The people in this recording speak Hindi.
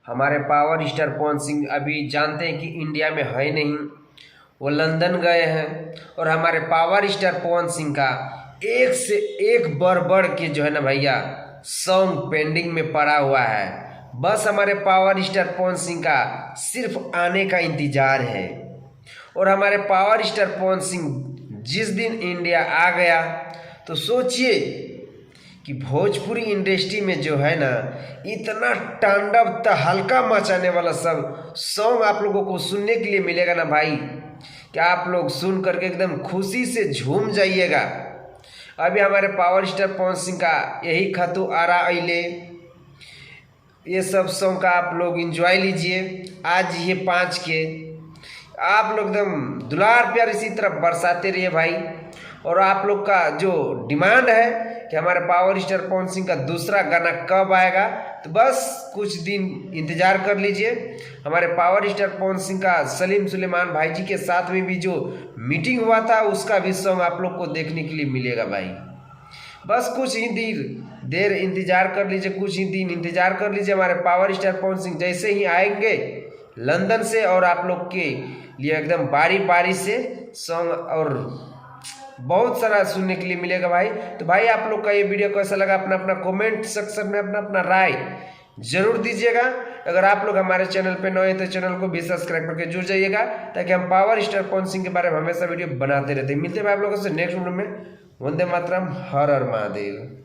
हमारे पावर स्टार पवन सिंह अभी जानते हैं कि इंडिया में है नहीं, वो लंदन गए हैं। और हमारे पावर स्टार पवन सिंह का एक से एक बढ़ बढ़ के जो है ना भैया सॉन्ग पेंडिंग में पड़ा हुआ है। बस हमारे पावर स्टार पवन सिंह का सिर्फ आने का इंतजार है। और हमारे पावर स्टार पवन सिंह जिस दिन इंडिया आ गया तो सोचिए कि भोजपुरी इंडस्ट्री में जो है ना इतना तांडव तहलका मचाने वाला सब सॉन्ग आप लोगों को सुनने के लिए मिलेगा ना भाई, कि आप लोग सुन करके एकदम खुशी से झूम जाइएगा। अभी हमारे पावर स्टार पवन सिंह का यही खतु आरा अइले, ये सब सॉन्ग का आप लोग इंजॉय लीजिए। आज ये 5 के आप लोग एकदम दुलार प्यार इसी तरह बरसाते रहिए भाई। और आप लोग का जो डिमांड है कि हमारे पावर स्टार पवन सिंह का दूसरा गाना कब आएगा, तो बस कुछ दिन इंतज़ार कर लीजिए। हमारे पावर स्टार पवन सिंह का सलीम सुलेमान भाई जी के साथ में भी जो मीटिंग हुआ था उसका भी सॉन्ग आप लोग को देखने के लिए मिलेगा भाई। बस कुछ ही देर इंतज़ार कर लीजिए, कुछ ही दिन इंतज़ार कर लीजिए। हमारे पावर स्टार पवन सिंह जैसे ही आएंगे लंदन से और आप लोग के लिए एकदम बारी बारी से सॉन्ग और बहुत सारा सुनने के लिए मिलेगा भाई। तो भाई आप लोग का ये वीडियो कैसा लगा अपना अपना कमेंट सेक्शन में अपना राय जरूर दीजिएगा। अगर आप लोग हमारे चैनल पे नए हैं तो चैनल को भी सब्सक्राइब करके जुड़ जाइएगा, ताकि हम पावर स्टार पवन सिंह के बारे में हमेशा वीडियो बनाते रहते हैं। मिलते हैं आप लोगों से नेक्स्ट वीडियो में। वंदे मातरम, हर हर महादेव।